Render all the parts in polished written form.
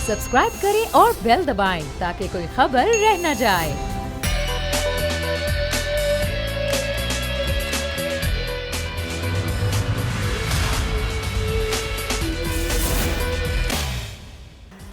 Subscribe करें और bell दबाएं ताकि कोई खबर रह न जाए।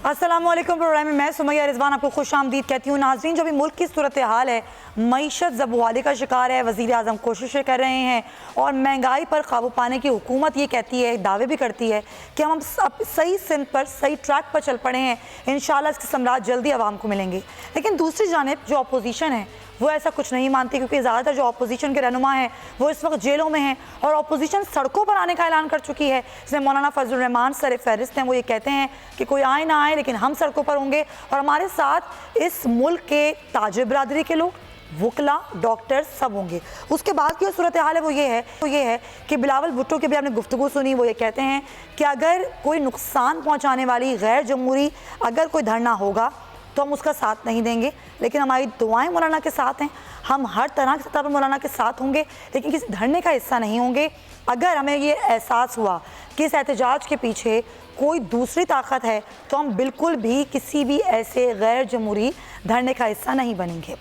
अस्सलामुअलैकुम। प्रोग्राम में मैं सुमैया रिजवान आपको खुश आमदीद कहती हूँ। नाज़रीन, जो भी मुल्क की सूरत हाल है, मईशत ज़बवाले का शिकार है। वज़ीर आज़म कोशिशें कर रहे हैं और महंगाई पर काबू पाने की हुकूमत ये कहती है, दावे भी करती है कि हम सही सिमत पर, सही ट्रैक पर चल पड़े हैं। इंशाल्लाह इसके समरात जल्दी आवाम को मिलेंगे। लेकिन दूसरी जानिब जो अपोजिशन है वो ऐसा कुछ नहीं मानती, क्योंकि ज़्यादातर जो अपोजिशन के रहनुमा हैं वो इस वक्त जेलों में हैं और अपोजिशन सड़कों पर आने का ऐलान कर चुकी है। इसमें मौलाना फजलुर रहमान सर फहरिस्त हैं। वो ये कहते हैं कि कोई आए ना आए लेकिन हम सड़कों पर होंगे और हमारे साथ इस मुल्क के ताजिर बरादरी के लोग, वकला, डॉक्टर सब होंगे। उसके बाद की जो सूरत हाल है वो ये है कि बिलावल भुट्टो की भी आपने गुफ्तगू सुनी। वो ये कहते हैं कि अगर कोई नुकसान पहुँचाने वाली गैर जमहूरी अगर कोई धरना होगा तो हम उसका साथ नहीं देंगे, लेकिन हमारी दुआएं मौलाना के साथ हैं। हम हर तरह की सतह पर मौलाना के साथ होंगे, लेकिन किसी धरने का हिस्सा नहीं होंगे। अगर हमें ये एहसास हुआ कि इस एहतजाज के पीछे कोई दूसरी ताकत है तो हम बिल्कुल भी किसी भी ऐसे गैर जमहूरी धरने का हिस्सा नहीं बनेंगे।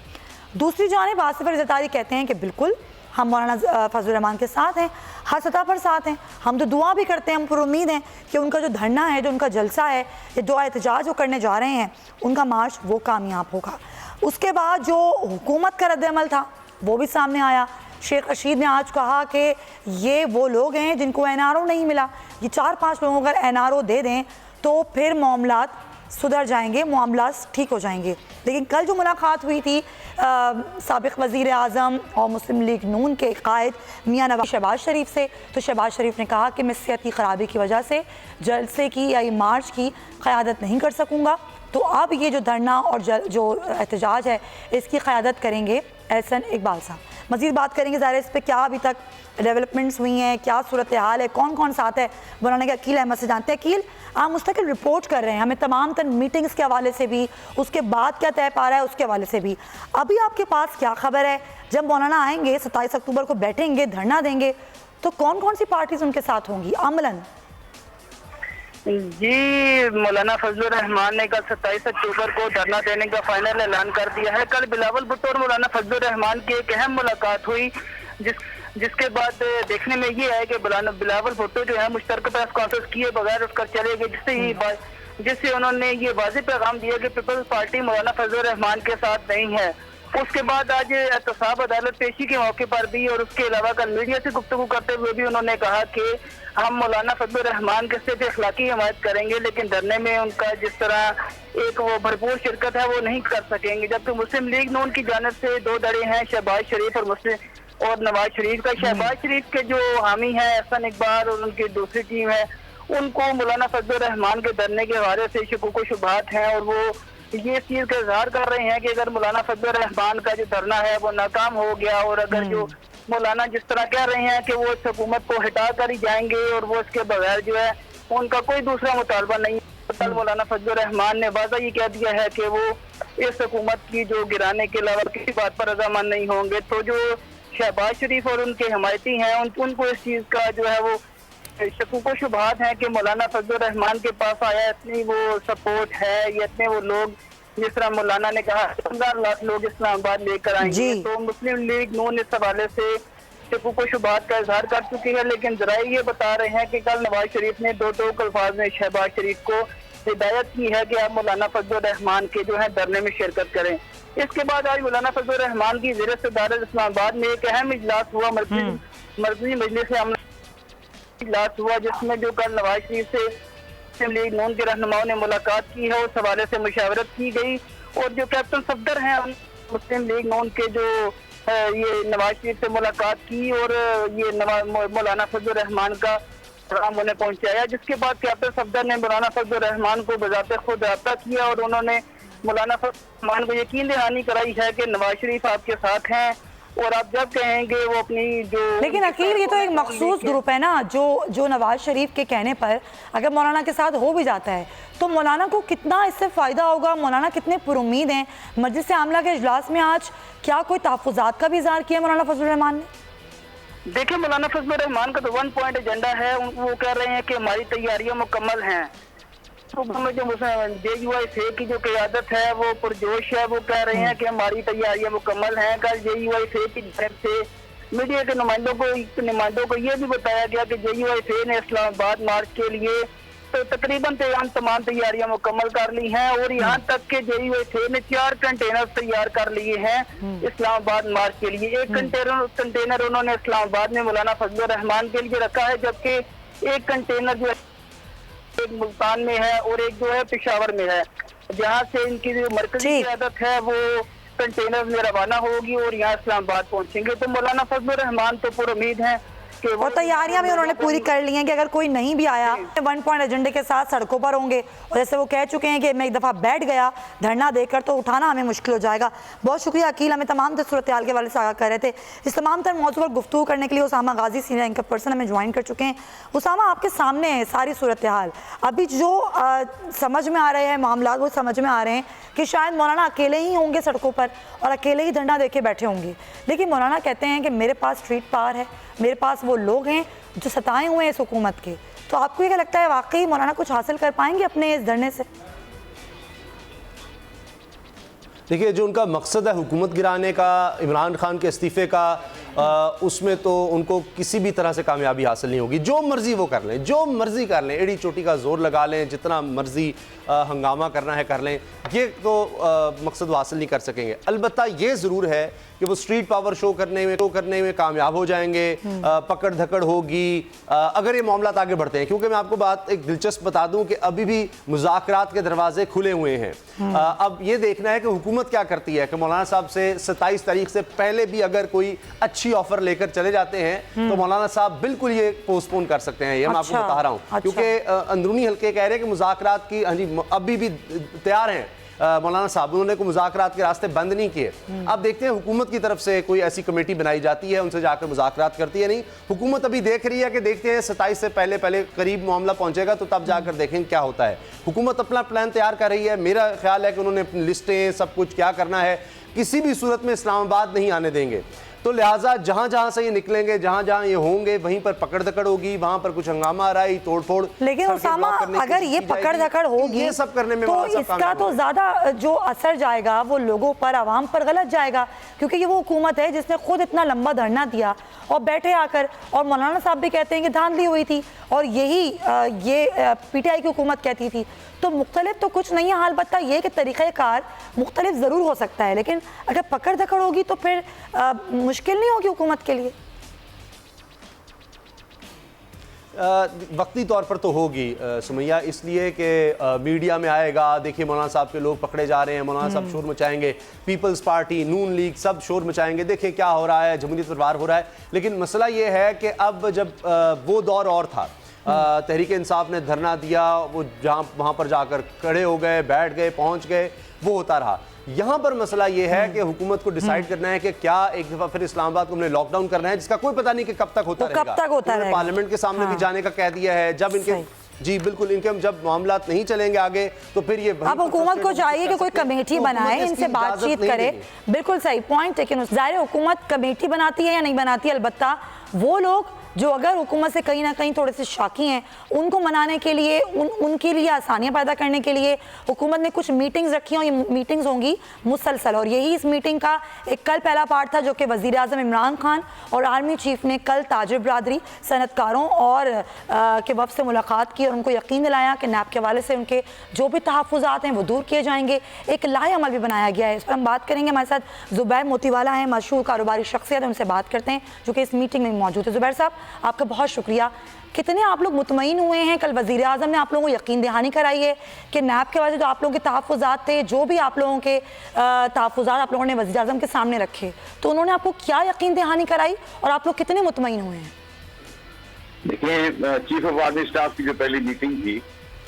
दूसरी जानिब आसिफ इज़्ज़तारी कहते हैं कि बिल्कुल हम मौलाना फजलुर रहमान के साथ हैं, हर सतह पर साथ हैं। हम तो दुआ भी करते हैं, हम पर उम्मीद है कि उनका जो धरना है, जो उनका जलसा है, ये जो एहतजाज वो करने जा रहे हैं, उनका मार्च वो कामयाब होगा। उसके बाद जो हुकूमत का रद्द-ए-अमल था वो भी सामने आया। शेख रशीद ने आज कहा कि ये वो लोग हैं जिनको NRO नहीं मिला, ये 4-5 लोगों अगर NRO दे दें तो फिर मामलात सुधर जाएंगे, मामलात ठीक हो जाएंगे। लेकिन कल जो मुलाकात हुई थी साबिक़ वज़ीर आज़म और मुस्लिम लीग नून के कायद मियाँ नवाज शहबाज शरीफ से, तो शहबाज शरीफ ने कहा कि मैं सेहती ख़राबी की वजह से जलसे की या मार्च की क़यादत नहीं कर सकूँगा, तो अब ये जो धरना और जो एहतजाज है इसकी क़यादत करेंगे एहसन इकबाल साहब। मज़ीद बात करेंगे ज़ाहिर इस पर क्या अभी तक डेवलपमेंट्स हुई हैं, क्या सूरत हाल है, कौन कौन साथ है, बनाने के अकील अहमद से जानते हैं। अकील, आप मुस्तकिल रिपोर्ट कर रहे हैं हमें तमाम तर मीटिंग्स के हवाले से भी, उसके बाद क्या तय पा रहा है उसके हवाले से भी। अभी आपके पास क्या खबर है? जब मौलाना आएंगे 27 अक्टूबर को बैठेंगे, धरना देंगे, तो कौन कौन सी पार्टीज उनके साथ होंगी अमलन? जी, मौलाना फजलुर रहमान ने कल 27 अक्टूबर को धरना देने का फाइनल ऐलान कर दिया है। कल बिलावल भुट्टो और मौलाना फजलुर रहमान की एक अहम मुलाकात हुई, जिसके बाद देखने में ये है कि बिलावल भुट्टो जो है मुश्तरका प्रेस कॉन्फ्रेंस किए बगैर उसका चले गए, जिससे उन्होंने ये वाज़ेह पैगाम दिया कि पीपल्स पार्टी मौलाना फजलुर रहमान के साथ नहीं है। उसके बाद आज एहतसाब अदालत पेशी के मौके पर भी और उसके अलावा कल मीडिया से गुफ्तगू करते हुए भी उन्होंने कहा कि हम मौलाना फजलुर रहमान के सिर्फ अखलाकी हिमायत करेंगे, लेकिन धरने में उनका जिस तरह एक वो भरपूर शिरकत है वो नहीं कर सकेंगे। जबकि मुस्लिम लीग नून की जानिब से दो धड़े हैं, शहबाज शरीफ और नवाज शरीफ का। शहबाज शरीफ के जो हामी हैं एहसन इकबाल और उनकी दूसरी टीम है, उनको मौलाना फजलुर रहमान के धरने के हवाले से शुकूक शुबहात हैं और वो ये इस चीज़ का इजहार कर रहे हैं कि अगर मौलाना फजलुर रहमान का जो धरना है वो नाकाम हो गया और अगर जो मौलाना जिस तरह कह रहे हैं कि वो इस हुकूमत को हटा कर ही जाएंगे और वो इसके बगैर जो है उनका कोई दूसरा मुतालबा नहीं। कल मौलाना फजलुर रहमान ने वाज़ा ये कह दिया है कि वो इस हुकूमत की जो गिराने के अलावा किसी बात पर रजामंद नहीं होंगे। तो जो शहबाज शरीफ और उनके हमायती हैं उनको इस चीज़ का जो है वो शकूक शुबहात है कि मौलाना फजलुर रहमान के पास आया इतनी वो सपोर्ट है या इतने वो लोग, जिस तरह मौलाना ने कहा 15 लाख लोग इस्लामाबाद लेकर आएंगे। तो मुस्लिम लीग नून इस हवाले से शकूक शुबहात का इजहार कर चुकी है। लेकिन जराये ये बता रहे हैं कि कल नवाज शरीफ ने दो अल्फाज में शहबाज शरीफ को हिदायत की है कि आप मौलाना फजलुर रहमान के जो है धरने में शिरकत करें। इसके बाद आज मौलाना फजलुर रहमान की ज़ेर सदारत इस्लामाबाद में एक अहम इजलास हुआ, मरकज़ी मजलिस इजलास हुआ, जिसमें जो कल नवाज शरीफ से मुस्लिम लीग नून के रहनुमाओं ने मुलाकात की है उस हवाले से मुशावरत की गई और जो कैप्टन सफदर हैं मुस्लिम लीग नून के जो ये नवाज शरीफ से मुलाकात की और ये मौलाना फजलुर रहमान का पैगाम उन्हें पहुंचाया, जिसके बाद कैप्टन सफदर ने मौलाना फजलुर रहमान को बजाते खुद रब्ता किया और उन्होंने मौलाना फजलुर रहमान को यकीन दहानी कराई है कि नवाज शरीफ आपके साथ हैं और आप जब कहेंगे वो अपनी जो। लेकिन अकील, ये तो एक मखसूस ग्रुप है ना जो नवाज शरीफ के कहने पर अगर मौलाना के साथ हो भी जाता है तो मौलाना को कितना इससे फ़ायदा होगा? मौलाना कितने पुरुम्मीद हैं? मजलिस आमला के इजलास में आज क्या कोई तहफ़्फ़ुज़ात का भी इज़हार किया मौलाना फजलुर रहमान ने? देखिए, मौलाना फजलुर रहमान का तो 1 पॉइंट एजेंडा है। वो कह रहे हैं कि हमारी तैयारियां मुकम्मल हैं सूबे में जो JUI की जो क़यादत है वो पुरजोश है। वो कह रहे हैं कि हमारी तैयारियां मुकम्मल हैं। कल JUI की तरफ से मीडिया के नुमाइंदों को ये भी बताया गया कि JUI ने इस्लामाबाद मार्च के लिए तो तकरीबन तमाम तैयारियां मुकम्मल कर ली हैं और यहाँ तक के JUI ने 4 कंटेनर तैयार कर लिए हैं इस्लामाबाद मार्च के लिए। एक कंटेनर उन्होंने इस्लामाबाद में मौलाना फजलुर रहमान के लिए रखा है, जबकि एक कंटेनर जो एक मुल्तान में है और एक जो है पेशावर में है, जहाँ से इनकी जो मरकजी क़यादत है वो कंटेनर में रवाना होगी और यहाँ इस्लामाबाद पहुंचेंगे। तो मौलाना फजलुर रहमान तो पूरी उम्मीद है कि और तैयारियां भी उन्होंने पूरी कर ली हैं कि अगर कोई नहीं भी आया 1 पॉइंट एजेंडे के साथ सड़कों पर होंगे। और जैसे वो कह चुके हैं कि मैं एक दफ़ा बैठ गया धरना देकर तो उठाना हमें मुश्किल हो जाएगा। बहुत शुक्रिया अकील, हमें तमाम तर सूरत हाल के वाले से आगाह कर रहे थे। इस तमाम तर मौजूद पर गुफ्तगू करने के लिए उसामा गाजी सीनियर एंकर पर्सन हमें ज्वाइन कर चुके हैं। उसामा, आपके सामने है सारी सूरत हाल। अभी जो समझ में आ रहे हैं मामला, वो समझ में आ रहे हैं कि शायद मौलाना अकेले ही होंगे सड़कों पर और अकेले ही धरना दे के बैठे होंगे, लेकिन मौलाना कहते हैं कि मेरे पास स्ट्रीट पावर है, मेरे पास वो लोग हैं जो सताए हुए हैं इस हुकूमत के। तो आपको क्या लगता है वाकई मौलाना कुछ हासिल कर पाएंगे अपने इस धरने से? देखिए, जो उनका मकसद है हुकूमत गिराने का, इमरान खान के इस्तीफ़े का, उसमें तो उनको किसी भी तरह से कामयाबी हासिल नहीं होगी। जो मर्ज़ी वो कर लें, जो मर्ज़ी कर लें, एड़ी चोटी का जोर लगा लें, जितना मर्ज़ी हंगामा करना है कर लें, ये तो मकसद वो हासिल नहीं कर सकेंगे। अलबत्ता ये ज़रूर है कि वो स्ट्रीट पावर शो करने में कामयाब हो जाएंगे, पकड़ धकड़ होगी अगर ये मामला आगे बढ़ते हैं। क्योंकि मैं आपको बात एक दिलचस्प बता दूं कि अभी भी मुज़ाकरात के दरवाजे खुले हुए हैं। अब ये देखना है कि हुकूमत क्या करती है कि मौलाना साहब से 27 तारीख से पहले भी अगर कोई अच्छी ऑफर लेकर चले जाते हैं तो मौलाना साहब बिल्कुल ये पोस्टपोन कर सकते हैं। ये मैं आपको बता रहा हूँ क्योंकि अंदरूनी हल्के कह रहे हैं कि मुज़ाकरात की हाँ जी अभी भी तैयार हैं मौलाना साहब, उन्होंने कोई मुज़ाकरात के रास्ते बंद नहीं किए। अब देखते हैं हुकूमत की तरफ से कोई ऐसी कमेटी बनाई जाती है, उनसे जाकर मुज़ाकरात करती है। नहीं, हुकूमत अभी देख रही है कि देखते हैं 27 से पहले करीब मामला पहुंचेगा तो तब जाकर देखेंगे क्या होता है। हुकूमत अपना प्लान तैयार कर रही है। मेरा ख्याल है कि उन्होंने अपनी लिस्टें सब कुछ क्या करना है किसी भी सूरत में इस्लामाबाद नहीं आने देंगे। तो लिहाजा जहां जहां से ये निकलेंगे, जहां जहां ये होंगे, वहीं पर पकड़ धकड़ होगी, वहां पर कुछ हंगामा आ रहा है, तोड़ फोड़। लेकिन उसामा, अगर ये पकड़ धकड़ होगी ये सब करने में तो इसका तो ज्यादा जो असर जाएगा वो लोगों पर, आवाम पर गलत जाएगा, क्योंकि ये वो हुकूमत है जिसने खुद इतना लंबा धरना दिया और बैठे आकर, और मौलाना साहब भी कहते हैं कि धांधली हुई थी और यही ये PTI की हुकूमत कहती थी। तो मुख्तलिफ तो कुछ नहीं है, हाल बत्ता ये कि तरीक़ेकार मुख्तलिफ ज़रूर हो सकता है, लेकिन अगर पकड़ धकड़ होगी तो फिर मुश्किल नहीं होगी हुकूमत के लिए। वक्ती तौर पर तो होगी सुमैया, इसलिए कि मीडिया में आएगा, देखिए मौलाना साहब के लोग पकड़े जा रहे हैं, मौलाना साहब शोर मचाएंगे, पीपल्स पार्टी, नून लीग सब शोर मचाएंगे, देखिए क्या हो रहा है, जमहूरियत पर वार हो रहा है। लेकिन मसला ये है कि अब जब वो दौर और था, तहरीक इंसाफ ने धरना दिया, वो जहाँ वहाँ पर जाकर खड़े हो गए, बैठ गए, पहुँच गए, वो होता रहा। यहाँ पर मसला ये है कि हुकूमत को डिसाइड करना है कि क्या एक दफ़ा फिर इस्लामाबाद को हमने लॉकडाउन करना है, जिसका कोई पता नहीं कि कब तक होता रहेगा। पार्लियामेंट के सामने भी जाने का कह दिया है। जब इनके जी बिल्कुल, इनके जब मामला नहीं चलेंगे आगे तो फिर ये अब हुकूमत को चाहिए कि कोई कमेटी बनाए, इनसे बातचीत करे। बिल्कुल सही पॉइंट, लेकिन ज़ाहिर हुकूमत कमेटी बनाती है या नहीं बनाती, अलबत्ता वो लोग जो अगर हुकूमत से कहीं ना कहीं थोड़े से शाकी हैं उनको मनाने के लिए, उनके लिए आसानियां पैदा करने के लिए हुकूमत ने कुछ मीटिंग्स रखी और ये मीटिंग्स होंगी मुसलसल। और यही इस मीटिंग का एक कल पहला पार्ट था जो कि वज़ीर आज़म इमरान खान और आर्मी चीफ ने कल ताजिर बरादरी, सनतकारों और के वफ़द से मुलाकात की और उनको यकीन दिलाया कि नैब के हवाले से उनके जो भी तहफ़्फ़ुज़ात हैं वो दूर किए जाएंगे। एक लाए अमल भी बनाया गया है, इस पर हम बात करेंगे। हमारे साथ ज़ुबैर मोतीवाला हैं, मशहूर कारोबारी शख्सियत, उनसे बात करते हैं जो कि इस मीटिंग में मौजूद है। ज़ुबैर साहब, आपका बहुत शुक्रिया। कितने आप लोग मुतमईन हुए हैं? कल वज़ीर आज़म ने आप लोगों को यकीन दहानी कराई है कि नैब के वजह जो आप लोगों के तहफ़्फ़ुज़ात थे, जो भी आप लोगों के तहफ़्फ़ुज़ात आप लोगों ने वज़ीर आज़म के सामने रखे, तो उन्होंने आपको क्या यकीन दहानी कराई और आप लोग कितने मुतमईन हुए हैं? देखिए, चीफ ऑफ आर्मी स्टाफ की जो पहली मीटिंग थी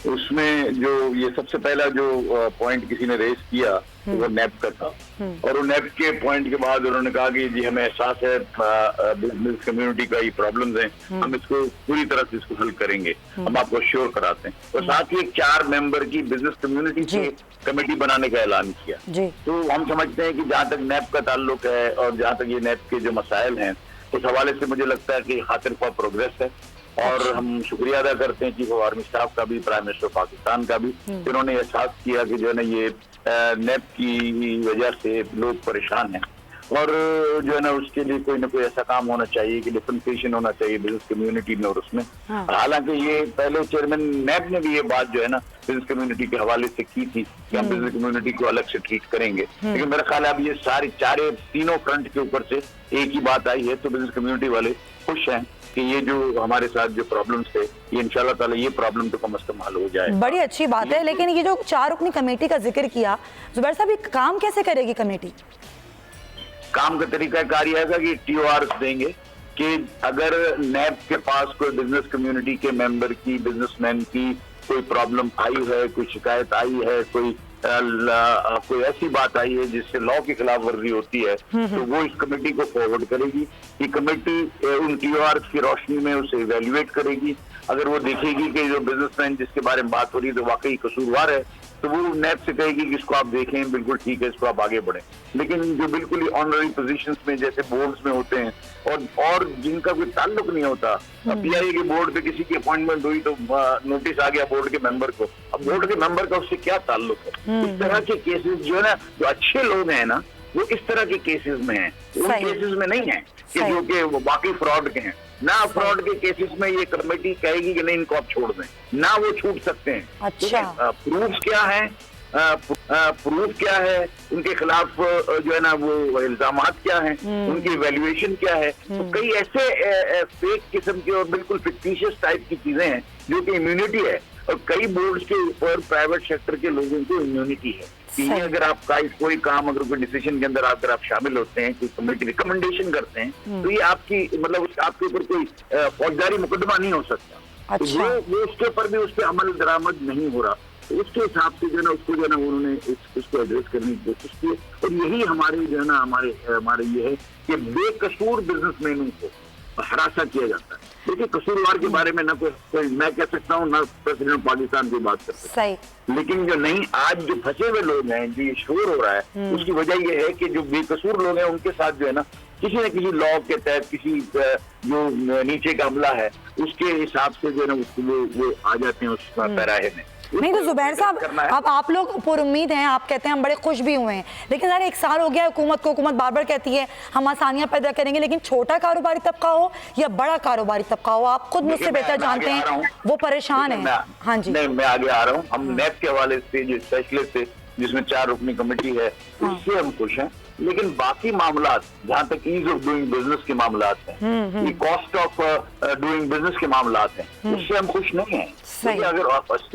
उसमें जो ये सबसे पहला जो पॉइंट किसी ने रेस किया वो नैब का था। और वो नैब के पॉइंट के बाद उन्होंने कहा कि जी हमें एहसास है बिजनेस कम्युनिटी का ये प्रॉब्लम्स हैं, हम इसको पूरी तरह से इसको हल करेंगे, हम आपको श्योर कराते हैं। और साथ ही एक 4 मेंबर की बिजनेस कम्युनिटी से कमेटी बनाने का ऐलान किया। तो हम समझते हैं कि जहाँ तक नैब का ताल्लुक है और जहाँ तक ये नैब के जो मसाइल हैं उस हवाले से मुझे लगता है कि खातिर ख्वाह प्रोग्रेस है। और हम शुक्रिया अदा करते हैं चीफ ऑफ आर्मी स्टाफ का भी, प्राइम मिनिस्टर पाकिस्तान का भी, जिन्होंने एहसास किया कि जो है ना ये नेप की वजह से लोग परेशान हैं और जो है ना उसके लिए कोई ना कोई ऐसा काम होना चाहिए कि डिफरेंशिएशन होना चाहिए बिजनेस कम्युनिटी में और उसमें। हालांकि ये पहले चेयरमैन नेप ने भी ये बात जो है ना बिजनेस कम्युनिटी के हवाले से की थी कि हम बिजनेस कम्युनिटी को अलग से ट्रीट करेंगे, लेकिन मेरा ख्याल है अब ये सारे तीनों फ्रंट के ऊपर से एक ही बात आई है, तो बिजनेस कम्युनिटी वाले खुश हैं कि ये जो हमारे साथ जो प्रॉब्लम्स थे ये इंशाल्लाह ताला ये प्रॉब्लम तो कम से कम हल हो जाए। बड़ी अच्छी बात है, लेकिन ये जो 4 रुकनी कमेटी का जिक्र किया जुबैर साहब, ये काम कैसे करेगी कमेटी? काम का तरीका कार्य है कि TORs देंगे कि अगर नैब के पास कोई बिजनेस कम्युनिटी के मेंबर की, बिजनेसमैन की कोई प्रॉब्लम आई है, कोई शिकायत आई है, कोई ऐसी बात आई है जिससे लॉ की खिलाफ वर्जी होती है, तो वो इस कमेटी को फॉरवर्ड करेगी। ये कमेटी उन TORs की रोशनी में उसे इवेल्युएट करेगी। अगर वो देखेगी कि जो बिजनेसमैन जिसके बारे में बात हो रही है तो वाकई कसूरवार है, तो वो नैब से कहेगी कि इसको आप देखें, बिल्कुल ठीक है, इसको आप आगे बढ़ें। लेकिन जो बिल्कुल ही ऑनररी पोजीशंस में जैसे बोर्ड्स में होते हैं और जिनका कोई ताल्लुक नहीं होता, PIA के बोर्ड पे किसी की अपॉइंटमेंट हुई तो नोटिस आ गया बोर्ड के मेंबर को, अब बोर्ड के मेंबर का उससे क्या ताल्लुक है? इस तरह के केसेस जो है ना, जो अच्छे लोग हैं ना वो इस तरह के केसेस में हैं, उन केसेस में नहीं है कि जो कि बाकी फ्रॉड के हैं। ना फ्रॉड के केसेस में ये कमेटी कहेगी कि नहीं इनको आप छोड़ दें, ना वो छूट सकते हैं। अच्छा, प्रूफ क्या है, प्रूफ क्या है, उनके खिलाफ जो है ना वो इल्जामात क्या हैं, उनकी वैल्यूएशन क्या है। तो कई ऐसे फेक किस्म के और बिल्कुल फिक्टिशियस टाइप की चीजें हैं जो कि इम्यूनिटी है, और कई बोर्ड्स के ऊपर प्राइवेट सेक्टर के लोगों को इम्यूनिटी है कि ये अगर आपका कोई काम, अगर कोई डिसीजन के अंदर अगर आप शामिल होते हैं, कोई कमेटी रिकमेंडेशन करते हैं, तो ये आपकी मतलब आपके ऊपर कोई फौजदारी मुकदमा नहीं हो सकता। अच्छा। तो वो उसके ऊपर भी उस पर अमल दरामद नहीं हो रहा, तो उसके हिसाब से जो है ना उसको जो है ना उन्होंने इसको एड्रेस करने की कोशिश की, और यही हमारे जो है ना हमारे ये है कि बेकसूर बिजनेसमैनों को हरासा किया जाता है। देखिए कसूरवार के बारे में ना कोई मैं कह सकता हूँ, ना प्रेसिडेंट पाकिस्तान की बात कर सकता है, लेकिन जो नहीं आज जो फंसे हुए लोग हैं, जो ये शोर हो रहा है, उसकी वजह ये है कि जो बेकसूर लोग हैं उनके साथ जो है ना किसी न किसी लॉ के तहत किसी जो नीचे का अमला है उसके हिसाब से जो है ना वो आ जाते हैं उस पैराहे में। नहीं तो जुबैर साहब, अब आप लोग पुरुम्मीद हैं, आप कहते हैं हम बड़े खुश भी हुए हैं, लेकिन यार 1 साल हो गया हुकूमत बार बार कहती है हम आसानियां पैदा करेंगे, लेकिन छोटा कारोबारी तबका हो या बड़ा कारोबारी तबका हो, आप खुद मुझसे बेहतर जानते हैं, वो परेशान है। हाँ जी, नहीं मैं आगे आ रहा हूँ। हम नेप के हवाले से जो स्पेशलिस्ट थे जिसमें 4 रुकनी कमेटी है, उससे हम खुश हैं, लेकिन बाकी मामलात जहाँ तक ईज ऑफ डूइंग बिजनेस के मामलात हैं, ये कॉस्ट ऑफ डूइंग बिजनेस के मामलात हैं, उससे हम खुश नहीं हैं। क्योंकि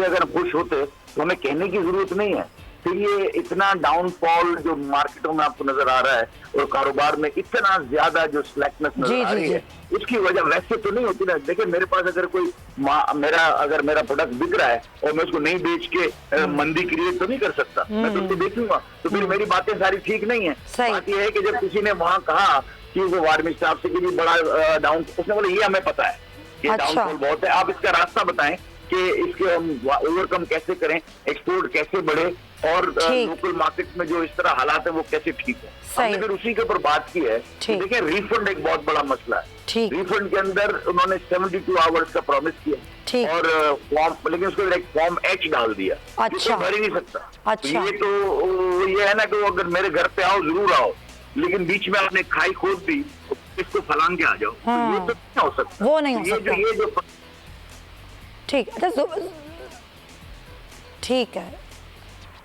अगर हम खुश होते तो हमें कहने की जरूरत नहीं है। फिर ये इतना डाउनफॉल जो मार्केटों में आपको नजर आ रहा है और कारोबार में इतना ज्यादा जो स्लैकनेस नजर आ रही है, उसकी वजह वैसे तो नहीं होती ना। देखिए मेरे पास अगर कोई मेरा प्रोडक्ट बिक रहा है और मैं उसको नहीं बेच के मंदी क्रिएट तो नहीं कर सकता, मैं तो उसको बेचूंगा, तो फिर मेरी बातें सारी ठीक नहीं है। बात यह है कि जब किसी ने वहां कहा कि वो आर्मी स्टाफ से कि बड़ा डाउन, उसने बोला ये हमें पता है कि डाउनफॉल बहुत है, आप इसका रास्ता बताएं कि इसके हम ओवरकम कैसे करें, एक्सपोर्ट कैसे बढ़े और लोकल मार्केट में जो इस तरह हालात है वो कैसे ठीक है। हमने फिर उसी के ऊपर बात की है। देखिए रिफंड एक बहुत बड़ा मसला है। रिफंड के अंदर उन्होंने 72 आवर्स का प्रॉमिस किया और फॉर्म, लेकिन उसको एक फॉर्म H डाल दिया। अच्छा, भर ही नहीं सकता। अच्छा, ये है ना कि अगर मेरे घर पे आओ जरूर आओ, लेकिन बीच में आपने खाई खोद दी, इसको फलांग के आ जाओ, ये तो नहीं हो सकता। वो नहीं हो सकता। ये जो ठीक है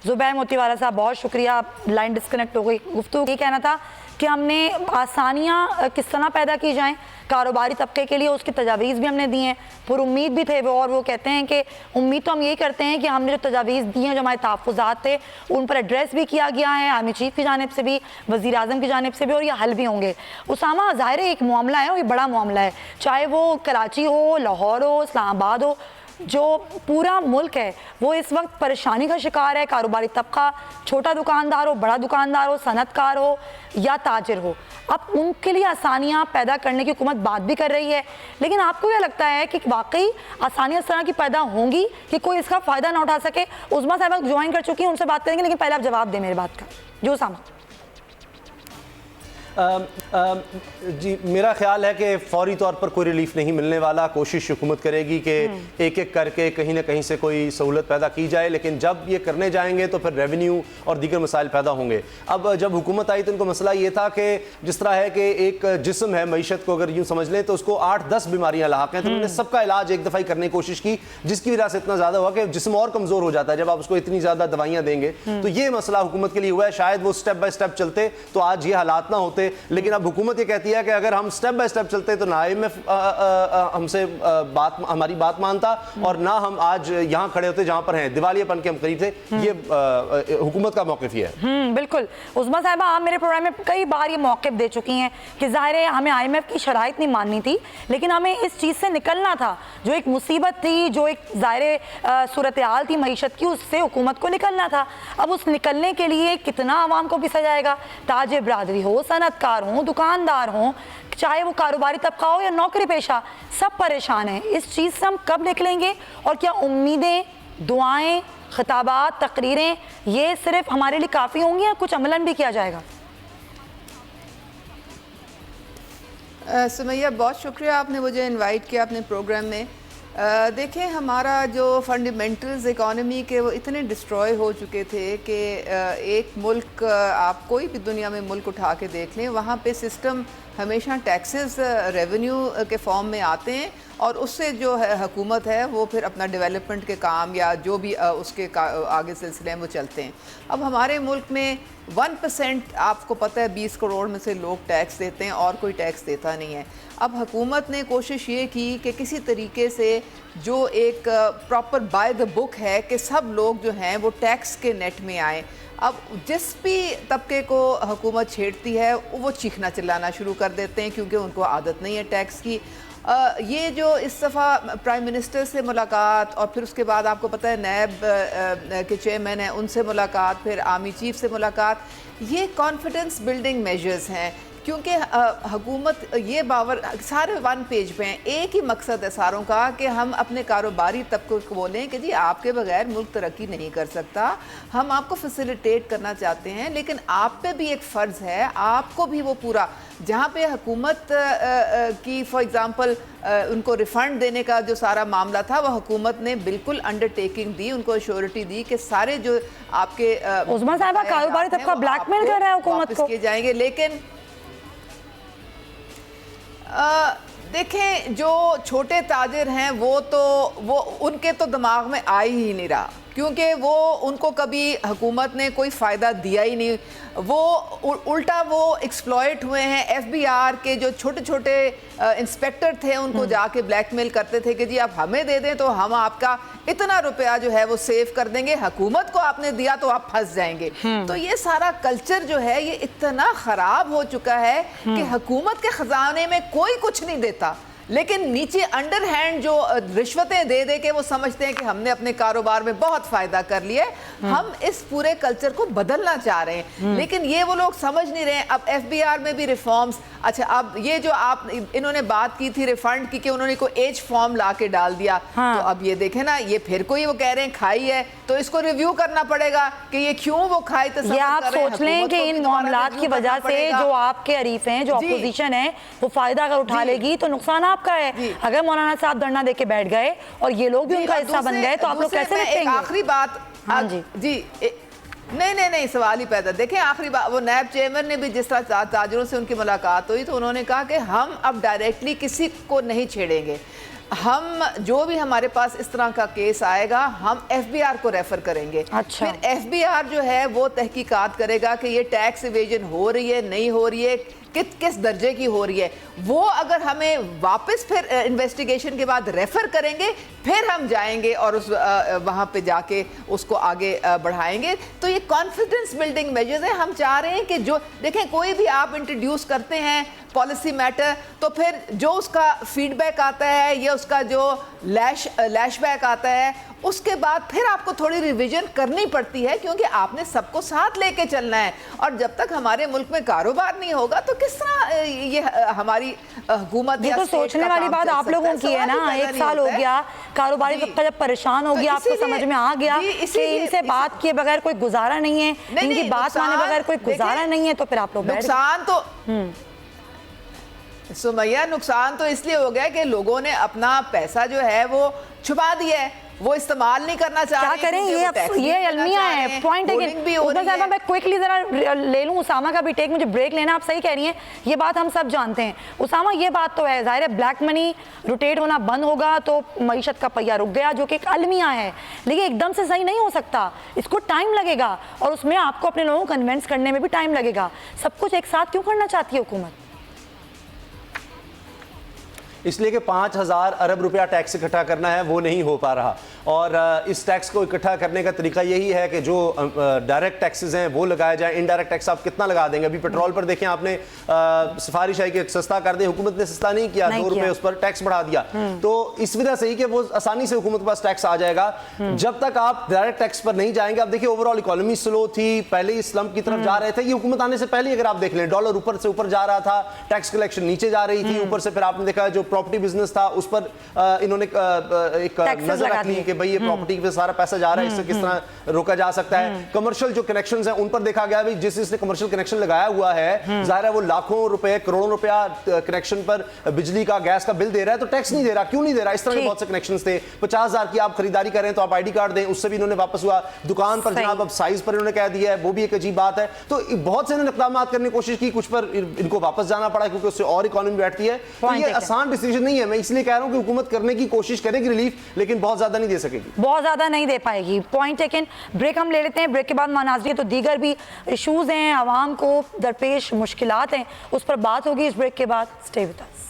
जुबैर मोतीवाला साहब, बहुत शुक्रिया, लाइन डिस्कनेक्ट हो गई। गुफ्तगू ये कहना था कि हमने आसानियाँ किस तरह पैदा की जाएं कारोबारी तबके के लिए, उसकी तजावीज़ भी हमने दी हैं, पुरुम्मीद भी थे वो, और वो कहते हैं कि उम्मीद तो हम यही करते हैं कि हमने जो तजावीज़ दी हैं, जो हमारे तहफ़्फ़ुज़ात थे, उन पर एड्रेस भी किया गया है आर्मी चीफ़ की जानिब से भी, वज़ीर आज़म की जानिब से भी, और ये हल भी होंगे। उसामा, ज़ाहिर है एक मामला है और ये बड़ा मामला है, चाहे वो कराची हो, लाहौर हो, इस्लामाबाद हो, जो पूरा मुल्क है वो इस वक्त परेशानी का शिकार है। कारोबारी तबका, छोटा दुकानदार हो, बड़ा दुकानदार हो, सनतकार हो या ताजिर हो, अब उनके लिए आसानियाँ पैदा करने की हुकूमत बात भी कर रही है, लेकिन आपको क्या लगता है कि वाकई आसानियाँ इस तरह की पैदा होंगी कि कोई इसका फ़ायदा ना उठा सके? उस्मा साहब ज्वाइन कर चुकी हैं, उनसे बात करेंगे, लेकिन पहले आप जवाब दें मेरी बात का। जो सामा जी, मेरा ख्याल है कि फौरी तौर पर कोई रिलीफ नहीं मिलने वाला। कोशिश हुकूमत करेगी कि एक एक करके कहीं ना कहीं से कोई सहूलत पैदा की जाए, लेकिन जब ये करने जाएंगे तो फिर रेवेन्यू और दीगर मसाइल पैदा होंगे। अब जब हुकूमत आई तो इनको मसला ये था कि जिस तरह है कि एक जिस्म है, मईशत को अगर यूँ समझ लें तो उसको 8-10 बीमारियाँ लाक हैं, तो उन्होंने सबका इलाज एक दफ़ा ही करने की कोशिश की, जिसकी वजह से इतना ज़्यादा हुआ कि जिस्म और कमज़ोर हो जाता है जब आप उसको इतनी ज़्यादा दवाइयाँ देंगे। तो ये मसला हुकूमत के लिए हुआ है। शायद वो स्टेप बाय स्टेप चलते तो आज ये हालात ना होते, लेकिन अब हुकूमत ये कहती है कि अगर हम स्टेप बाय स्टेप चलते तो ना IMF हमसे हमारी बात मानता और ना हम आज यहाँ खड़े होते जहाँ पर हैं, दिवालियापन के हम करीब थे। ये हुकूमत का मौक़िफ़ ही है। बिल्कुल उस्मा साहिबा, आप मेरे प्रोग्राम में कई बार ये मौक़िफ़ दे चुकी हैं कि ज़ाहिर है हमें IMF की शराइत नहीं माननी थी, लेकिन हमें इस चीज़ से निकलना था। जो एक मुसीबत थी, जो एक ज़ाहिर सूरत हाल थी मईशत की, उससे हुकूमत को निकलना था। अब उस निकलने के लिए कितना आवाम को पिसा जाएगा? ताजिर बरादरी हो, सनतकार हो, दुकानदार हो, चाहे वो कारोबारी तबका हो या नौकरी पेशा, सब परेशान हैं। इस चीज़ से हम कब निकलेंगे? और क्या उम्मीदें, दुआएं, खिताबात, तकरीरें ये सिर्फ हमारे लिए काफ़ी होंगी या कुछ अमलन भी किया जाएगा? सुमैया, बहुत शुक्रिया आपने मुझे इनवाइट किया अपने प्रोग्राम में। देखें, हमारा जो फंडामेंटल्स इकॉनमी के वो इतने डिस्ट्रॉय हो चुके थे कि एक मुल्क, आप कोई भी दुनिया में मुल्क उठा के देख लें, वहाँ पे सिस्टम हमेशा टैक्सेस रेवेन्यू के फॉर्म में आते हैं और उससे जो है हुकूमत है वो फिर अपना डेवलपमेंट के काम या जो भी उसके आगे सिलसिले में वो चलते हैं। अब हमारे मुल्क में 1% आपको पता है 20 करोड़ में से लोग टैक्स देते हैं और कोई टैक्स देता नहीं है। अब हुकूमत ने कोशिश ये की कि किसी तरीके से जो एक प्रॉपर बाय द बुक है कि सब लोग जो हैं वो टैक्स के नेट में आए। अब जिस भी तबके को हुकूमत छेड़ती है वो चीखना चिल्लाना शुरू कर देते हैं क्योंकि उनको आदत नहीं है टैक्स की। ये जो इस दफ़ा प्राइम मिनिस्टर से मुलाकात और फिर उसके बाद आपको पता है नैब के चेयरमैन हैं, उनसे मुलाकात, फिर आर्मी चीफ से मुलाकात, ये कॉन्फिडेंस बिल्डिंग मेजर्स हैं क्योंकि हुकूमत ये बावर सारे 1 पेज पे हैं। एक ही मकसद है सारों का कि हम अपने कारोबारी तबके को बोलें कि जी आपके बगैर मुल्क तरक्की नहीं कर सकता, हम आपको फैसिलिटेट करना चाहते हैं, लेकिन आप पे भी एक फ़र्ज़ है, आपको भी वो पूरा जहाँ पे हुकूमत की फॉर एग्ज़ाम्पल उनको रिफ़ंड देने का जो सारा मामला था वो हुकूमत ने बिल्कुल अंडरटेकिंग दी, उनको श्योरिटी दी कि सारे जो आपके उस्मा साहिबा कारोबारी तबका ब्लैकमेल कर रहा है हुकूमत को, किए जाएंगे। लेकिन देखें, जो छोटे ताजिर हैं वो उनके तो दिमाग में आ ही नहीं रहा क्योंकि वो उनको कभी हुकूमत ने कोई फ़ायदा दिया ही नहीं। वो उल्टा वो एक्सप्लॉइट हुए हैं। FBI के जो छोटे छोटे इंस्पेक्टर थे उनको जाके ब्लैकमेल करते थे कि जी आप हमें दे दें तो हम आपका इतना रुपया जो है वो सेव कर देंगे, हुकूमत को आपने दिया तो आप फंस जाएंगे। तो ये सारा कल्चर जो है ये इतना ख़राब हो चुका है कि हुकूमत के ख़जाने में कोई कुछ नहीं देता, लेकिन नीचे अंडर हैंड जो रिश्वतें दे दे के वो समझते हैं कि हमने अपने कारोबार में बहुत फ़ायदा कर लिया है। हम इस पूरे कल्चर को बदलना चाह रहे हैं, लेकिन ये वो लोग समझ नहीं रहे। अब FBI में भी रिफॉर्म्स, अच्छा अब ये जो आप इन्होंने बात की थी रिफंड की कि उन्होंने कोई एज फॉर्म ला के डाल दिया, तो अब ये देखें ना, ये फिर कोई वो कह रहे हैं खाई है तो इसको रिव्यू करना पड़ेगा कि ये क्यों वो खाई। तो ये आप सोच लें कि इन मामलात की वजह से जो आपके अरीफ हैं, जो अपोजिशन है, वो फायदा अगर उठा लेगी तो नुकसान आपका है। अगर मौलाना साहब धरना देके बैठ गए और ये लोग भी उनका हिस्सा बन गए तो आप लोग कैसे निपटेंगे? आखिरी बात, हाँ जी नहीं सवाल ही पैदा। देखें आखिरी बात, वो नैब चेयरमैन ने भी जिस तरह ताजिरों से उनकी मुलाकात हुई तो उन्होंने कहा कि हम अब डायरेक्टली किसी को नहीं छेड़ेंगे, हम जो भी हमारे पास इस तरह का केस आएगा हम FBI को रेफर करेंगे। अच्छा। फिर FBI जो है वो तहकीकात करेगा कि ये टैक्स इवेजन हो रही है नहीं हो रही है, किस दर्जे की हो रही है। वो अगर हमें वापस फिर इन्वेस्टिगेशन के बाद रेफर करेंगे फिर हम जाएंगे और उस वहाँ पे जाके उसको आगे बढ़ाएंगे। तो ये कॉन्फिडेंस बिल्डिंग मेजर्स है। हम चाह रहे हैं कि जो देखें कोई भी आप इंट्रोड्यूस करते हैं पॉलिसी मैटर तो फिर जो उसका फीडबैक आता है या उसका जो लैशबैक आता है उसके बाद फिर आपको थोड़ी रिवीजन करनी पड़ती है क्योंकि आपने सबको साथ लेके चलना है। और जब तक हमारे मुल्क में कारोबार नहीं होगा तो किस तरह ये हमारी हुकूमत ये तो सोचने वाली बात आप लोगों की है ना। एक साल हो गया, कारोबारी तबका जब परेशान हो गया, आपको समझ में आ गया कि इनसे बात किए बगैर कोई गुजारा नहीं है, इनकी बात माने बगैर कोई गुजारा नहीं है, तो फिर आप लोग नुकसान तो सुमैया नुकसान तो इसलिए हो गया कि लोगों ने अपना पैसा जो है वो छुपा दिया है, वो इस्तेमाल नहीं करना चाह रहे। क्या करें, ये अलमिया है। पॉइंट है कि उधर साहब मैं क्विकली जरा ले लूं उसामा का भी टेक, मुझे ब्रेक लेना। आप सही कह रही हैं, ये बात हम सब जानते हैं। उसामा ये बात तो है, जाहिर है ब्लैक मनी रोटेट होना बंद होगा तो मईशत का पहिया रुक गया, जो कि एक अलमिया है, लेकिन एकदम से सही नहीं हो सकता, इसको टाइम लगेगा और उसमें आपको अपने लोगों को कन्विंस करने में भी टाइम लगेगा। सब कुछ एक साथ क्यों करना चाहती है हुकूमत? इसलिए कि 5,000 अरब रुपया टैक्स इकट्ठा करना है, वो नहीं हो पा रहा। और इस टैक्स को इकट्ठा करने का तरीका यही है कि जो डायरेक्ट टैक्सेस हैं वो लगाए जाए। इनडायरेक्ट टैक्स आप कितना लगा देंगे? अभी पेट्रोल पर देखें, आपने सिफारिश है कि सस्ता कर दें, हुकूमत ने सस्ता नहीं किया, 2 रुपए उस पर टैक्स बढ़ा दिया। तो इस वजह से ही कि वो आसानी से हुकूमत के पास टैक्स आ जाएगा। जब तक आप डायरेक्ट टैक्स पर नहीं जाएंगे, आप देखिए ओवरऑल इकोनॉमी स्लो थी, पहले ही स्लम्प की तरफ जा रहे थे। ये हुकूमत आने से पहले अगर आप देख लें, डॉलर ऊपर से ऊपर जा रहा था, टैक्स कलेक्शन नीचे जा रही थी, ऊपर से फिर आपने देखा जो प्रॉपर्टी बिजनेस था उस पर इन्होंने एक नजर रख ली कि भाई ये प्रॉपर्टी पे सारा पैसा जा रहा है, इससे किस तरह रोका जा सकता है। कमर्शियल जो कनेक्शंस हैं उन पर देखा गया भाई जिसने कमर्शियल कनेक्शन लगाया हुआ है, जाहिर है वो लाखों रुपए करोड़ों रुपया कनेक्शन पर बिजली का गैस का बिल दे रहा है, तो टैक्स नहीं दे रहा। क्यों नहीं दे रहा? इस तरह के बहुत से कनेक्शंस थे। 50,000 की आप खरीदारी करें तो आप आईडी कार्ड दें, उससे भी इन्होंने वापस हुआ। दुकान पर जनाब अब साइज पर इन्होंने कह दिया है, वो भी एक अजीब बात है। तो बहुत से इन्होंने इक़दाम करने की कोशिश की, कुछ पर इनको वापस जाना पड़ा क्योंकि उससे और इकोनॉमी बैठती है। तो ये आसान डिसीजन नहीं है। मैं इसलिए कह रहा हूं कि हुकूमत करने की कोशिश करेगी रिलीफ, लेकिन बहुत ज्यादा नहीं दे सकेगी, बहुत ज्यादा नहीं दे पाएगी। Point taken. ब्रेक हम ले लेते हैं, ब्रेक के बाद नाज़रीन तो दीगर भी इशूज हैं, आवाम को दरपेश मुश्किलात हैं, उस पर बात होगी इस ब्रेक के बाद। Stay with us.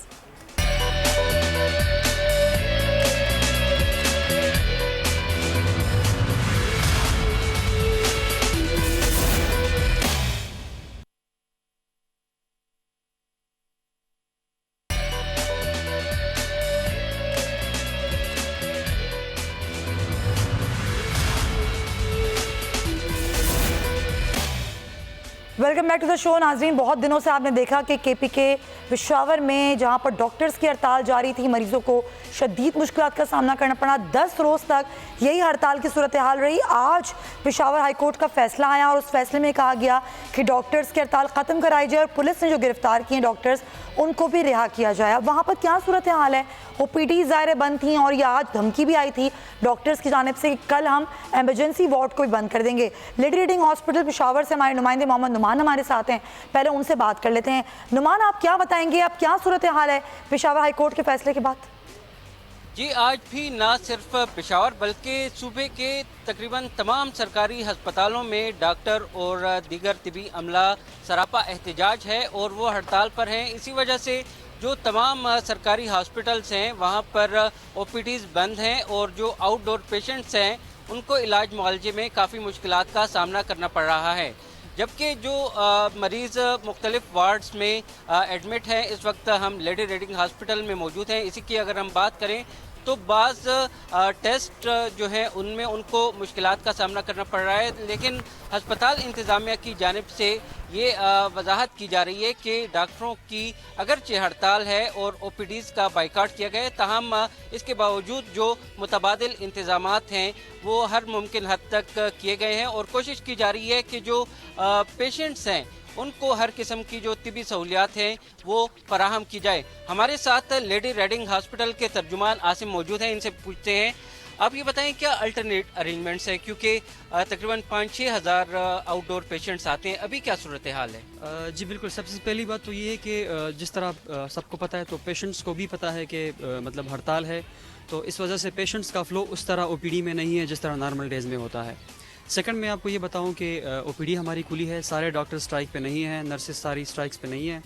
Welcome back to the show. नाजरीन, बहुत दिनों से आपने देखा कि केपीके पेशावर में जहां पर डॉक्टर्स की हड़ताल जारी थी, मरीजों को शदीद मुश्किलात का सामना करना पड़ा। 10 रोज़ तक यही हड़ताल की सूरत हाल रही। आज पेशावर हाई कोर्ट का फैसला आया और उस फैसले में कहा गया कि डॉक्टर्स की हड़ताल ख़त्म कराई जाए और पुलिस ने जो गिरफ्तार किए डॉक्टर्स उनको भी रिहा किया जाए। अब वहाँ पर क्या सूरत हाल है? OPD ज़ाहिर बंद थी और ये आज धमकी भी आई थी डॉक्टर्स की जानिब से कि कल हम एमरजेंसी वार्ड को भी बंद कर देंगे। लेडी रीडिंग हॉस्पिटल पेशावर से हमारे नुमाइंदे मोहम्मद नुमान हमारे साथ हैं, पहले उनसे बात कर लेते हैं। नुमान, आप क्या बताएंगे, अब क्या सूरत हाल है पेशावर हाई कोर्ट के फैसले के बाद? जी, आज भी ना सिर्फ पेशावर बल्कि सूबे के तकरीबन तमाम सरकारी अस्पतालों में डॉक्टर और दीगर तिबी अमला सरापा एहतजाज है और वो हड़ताल पर हैं। इसी वजह से जो तमाम सरकारी हॉस्पिटल्स हैं वहाँ पर OPDs बंद हैं और जो आउटडोर पेशेंट्स हैं उनको इलाज मुआलजे में काफ़ी मुश्किलात का सामना करना पड़ रहा है। जबकि जो मरीज़ मुख्तलिफ वार्ड्स में एडमिट हैं, इस वक्त हम लेडी रीडिंग हॉस्पिटल में मौजूद हैं। इसी की अगर हम बात करें तो बाज़ टेस्ट जो है उनमें उनको मुश्किलात का सामना करना पड़ रहा है, लेकिन अस्पताल इंतज़ामिया की जानिब से ये वजाहत की जा रही है कि डॉक्टरों की अगरचे हड़ताल है और OPDs का बाइकाट किया गया है, ताहम इसके बावजूद जो मुतबादिल इंतज़ामात हैं वो हर मुमकिन हद तक किए गए हैं और कोशिश की जा रही है कि जो पेशेंट्स हैं उनको हर किस्म की जो तिबी सहूलियात हैं वो फराहम की जाए। हमारे साथ लेडी रीडिंग हॉस्पिटल के तर्जुमान आसिम मौजूद हैं, इनसे पूछते हैं आप ये बताएं क्या अल्टरनेट अरेंजमेंट्स है, क्योंकि तकरीबन 5-6 हज़ार आउटडोर पेशेंट्स आते हैं, अभी क्या सूरत हाल है? जी बिल्कुल, सबसे पहली बात तो ये है कि जिस तरह सबको पता है तो पेशेंट्स को भी पता है कि मतलब हड़ताल है, तो इस वजह से पेशेंट्स का फ़्लो उस तरह OPD में नहीं है जिस तरह नॉर्मल डेज़ में होता है। सेकंड में आपको ये बताऊं कि OPD हमारी खुली है, सारे डॉक्टर स्ट्राइक पे नहीं हैं, नर्सेज सारी स्ट्राइक्स पे नहीं हैं,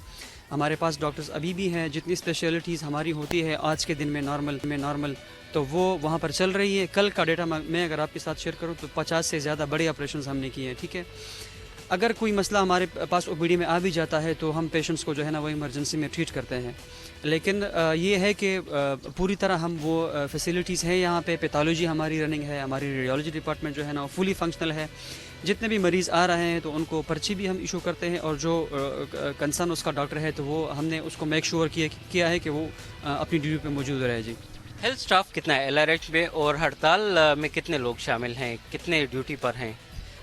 हमारे पास डॉक्टर्स अभी भी हैं। जितनी स्पेशलिटीज़ हमारी होती है आज के दिन में नॉर्मल तो वो वहाँ पर चल रही है। कल का डेटा मैं अगर आपके साथ शेयर करूँ तो 50 से ज़्यादा बड़े ऑपरेशन हमने किए हैं, ठीक है। अगर कोई मसला हमारे पास ओपीडी में आ भी जाता है तो हम पेशेंट्स को जो है ना वो इमरजेंसी में ट्रीट करते हैं। लेकिन ये है कि पूरी तरह हम वो फैसिलिटीज़ हैं यहाँ पे, पैथोलॉजी हमारी रनिंग है, हमारी रेडियोलॉजी डिपार्टमेंट जो है ना फुली फंक्शनल है। जितने भी मरीज़ आ रहे हैं तो उनको पर्ची भी हम इशू करते हैं, और जो कंसर्न उसका डॉक्टर है तो वो हमने उसको मेक श्योर किया है कि वो अपनी ड्यूटी पे मौजूद रहे जी। हेल्थ स्टाफ कितना है LRH में, और हड़ताल में कितने लोग शामिल हैं, कितने ड्यूटी पर हैं?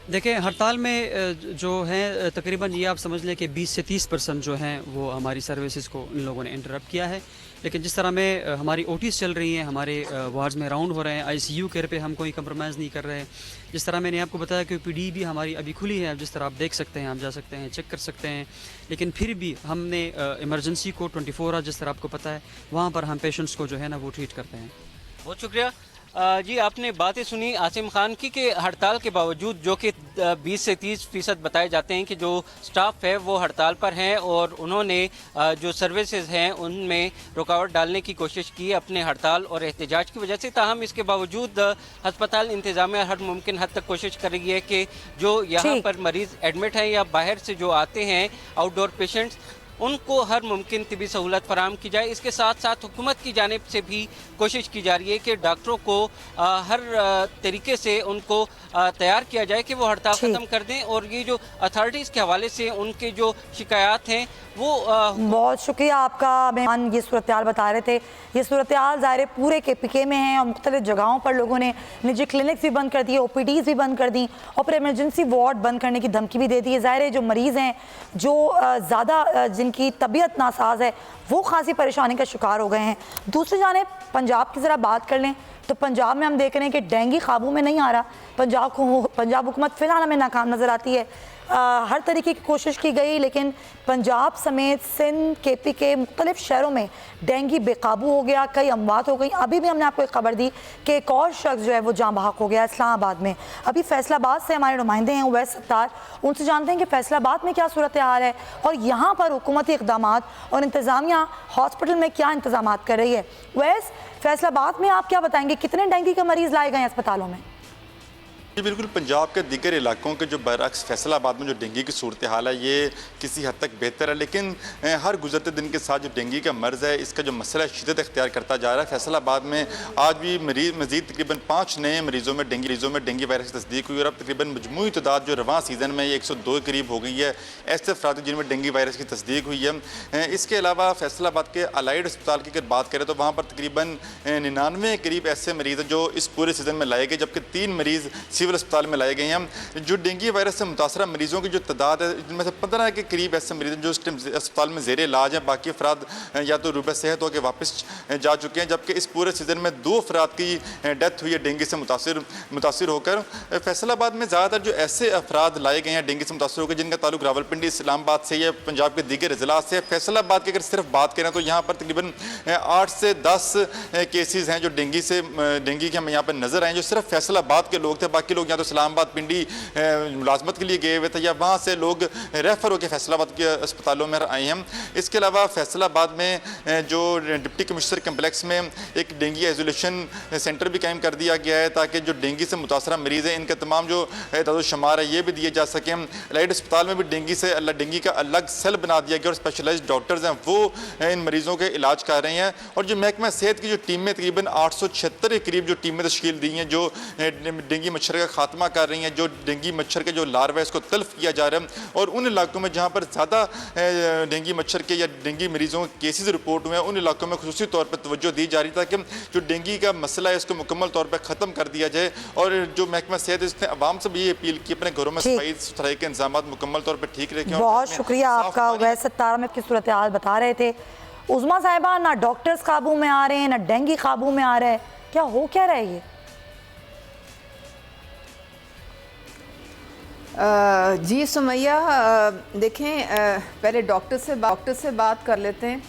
देखिए, हड़ताल में जो है तकरीबन ये आप समझ लें कि 20 से 30% जो हैं वो हमारी सर्विसेज को इन लोगों ने इंटरप्ट किया है। लेकिन जिस तरह में हमारी OTs चल रही हैं, हमारे वार्ड्स में राउंड हो रहे हैं, ICU केयर पे हम कोई कंप्रोमाइज़ नहीं कर रहे हैं। जिस तरह मैंने आपको बताया कि PD भी हमारी अभी खुली है, अब जिस तरह आप देख सकते हैं, आप जा सकते हैं, चेक कर सकते हैं। लेकिन फिर भी हमने इमरजेंसी को 24 आवर, जिस तरह आपको पता है, वहाँ पर हम पेशेंट्स को जो है ना वो ट्रीट करते हैं। बहुत शुक्रिया जी। आपने बातें सुनी आसिम खान की कि हड़ताल के बावजूद, जो कि 20 से 30% बताए जाते हैं कि जो स्टाफ है वो हड़ताल पर हैं, और उन्होंने जो सर्विसेज हैं उनमें रुकावट डालने की कोशिश की अपने हड़ताल और एहतजाज की वजह से। ताहम इसके बावजूद अस्पताल इंतजामिया हर मुमकिन हद तक कोशिश कर रही है कि जो यहाँ पर मरीज़ एडमिट हैं या बाहर से जो आते हैं आउटडोर पेशेंट्स, उनको हर मुमकिन तिबी सहूलत फराम की जाए। इसके साथ साथ हुकूमत की जानिब से भी कोशिश की जा रही है कि डॉक्टरों को हर तरीके से उनको तैयार किया जाए कि वो हड़ताल ख़त्म कर दें, और ये जो अथॉरिटीज़ के हवाले से उनके जो शिकायत हैं वो बहुत शुक्रिया आपका। मेहमान ये सूरत हाल बता रहे थे। ये सूरत हाल ज़ाहिर पूरे KPK में है, और मुख्तलिफ जगहों पर लोगों ने निजी क्लिनिक्स भी बंद कर दिए, OPDs भी बंद कर दी, और फिर इमरजेंसी वार्ड बंद करने की धमकी भी दे दी है। ज़ाहिर जो मरीज़ हैं, जो ज़्यादा जिनकी तबीयत नासाज है, वो खासी परेशानी का शिकार हो गए हैं। दूसरी जानिब पंजाब की ज़रा बात कर लें तो पंजाब में हम देख रहे हैं कि डेंगू काबू में नहीं आ रहा। पंजाब हुकूमत फ़िलहाल हमें नाकाम नज़र आती है। हर तरीके की कोशिश की गई, लेकिन पंजाब समेत सिंध, KPK मुख्तलिफ शहरों में डेंगू बेकाबू हो गया, कई अमवात हो गई। अभी भी हमने आपको एक खबर दी कि एक और शख्स जो है वो जाँ बहक हो गया इस्लामाबाद में। अभी फैसलाबाद से हमारे नुमाइंदे हैं उवैस सत्तार, उनसे जानते हैं कि फैसलाबाद में क्या सूरत हाल है और यहाँ पर हुकूमती इक़दामात और इंतज़ामिया हॉस्पिटल में क्या इंतज़ाम कर रही है। वैस फैसलाबाद में आप क्या बताएंगे, कितने डेंगू के मरीज़ लाए गए हैं अस्पतालों में? जी बिल्कुल, पंजाब के दीगर इलाकों के जो बरअक्स फैसलाबाद में जो डेंगू की सूरत हाल है ये किसी हद तक बेहतर है, लेकिन हर गुजरते दिन के साथ जो डेंगू का मर्ज़ है इसका जो मसला शिद्दत इख्तियार करता जा रहा है। फैसलाबाद में आज भी मज़ीद तकरीबन 5 नए मरीज़ों में डेंगू वायरस की तस्दीक हुई, और अब तकरीबन मजमूई तादाद जो रवां सीज़न में 102 के करीब हो गई है ऐसे अफराद जिनमें डेंगू वायरस की तस्दीक हुई है। इसके अलावा फैसलाबाद के अलाइड अस्पताल की अगर बात करें तो वहाँ पर तकरीबन 99 करीब ऐसे मरीज़ हैं जो इस पूरे सीज़न में लाए गए, जबकि 3 मरीज़ सिविल अस्पताल में लाए गए हैं। जो डेंगू वायरस से मुतासरा मरीजों की जो तादाद है इनमें से 15 के करीब ऐसे मरीज हैं जो इस टाइम अस्पताल में ज़ेर इलाज हैं। बाकी अफराद या तो रूबे सेहत होकर वापस जा चुके हैं, जबकि इस पूरे सीज़न में 2 अफराद की डेथ हुई है डेंगू से मुतासर होकर। फैसलाबाद में ज़्यादातर जो ऐसे अफराद लाए गए हैं डेंगू से मुतासर होकर जिनका ताल्लुक रावलपिंडी, इस्लामाबाद से या पंजाब के दीगर ज़िला से। फैसलाबाद की अगर सिर्फ बात करें तो यहाँ पर तकरीबन 8 से 10 केसेस हैं जो डेंगू के हमें यहाँ पर नज़र आए, जो सिर्फ फैसलाबाद के लोग थे। बाकी लोग या तो इस्लामाबाद, पिंडी मुलाजमत के लिए गए हुए थे या वहाँ से लोग रेफर होकर फैसलाबाद के अस्पतालों में आए हैं। इसके अलावा फैसलाबाद में जो डिप्टी कमिश्नर कम्प्लेक्स में एक डेंगू आइसोलेशन सेंटर भी कायम कर दिया गया है ताकि जो डेंगू से मुतासरा मरीज़ हैं इनके तमाम जो शुमार है ये भी दिए जा सकें। लाइट अस्पताल में भी डेंगू का अलग सेल बना दिया गया और स्पेशलाइज्ड डॉक्टर्स हैं वो इन मरीज़ों के इलाज कर रहे हैं। और जो महकमा सेहत की जो टीमें तकरीबन 876 के करीब जो टीमें तश्कील दी हैं जो डेंगू मच्छर का खात्मा कर रही हैं, जो डेंगू मच्छर के जो लार्वा है इसको तल्फ किया जा रहा है। और उन इलाकों में जहाँ पर ज़्यादा डेंगू मच्छर के या डेंगू मरीज़ों के केसेस रिपोर्ट हुए हैं उन इलाकों में खुसूसी तौर पर तवज्जो दी जा रही ताकि जो डेंगू का मसला है इसको मुकम्मल तौर पर ख़त्म कर दिया जाए। और जो महकमा सेहत इसने आवाम से भी ये अपील की अपने घरों में सफाई सुथराई के इंतजाम मुकम्मल तौर पर ठीक रखें। बहुत शुक्रिया आपका। वैसे तारा की सूरत हाल बता रहे थे उज़मा साहिबा, ना डॉक्टर्स काबू में आ रहे हैं ना डेंगू काबू में आ रहा है, क्या हो क्या रहा है ये? जी सुमैया, देखें पहले डॉक्टर से बात कर लेते हैं।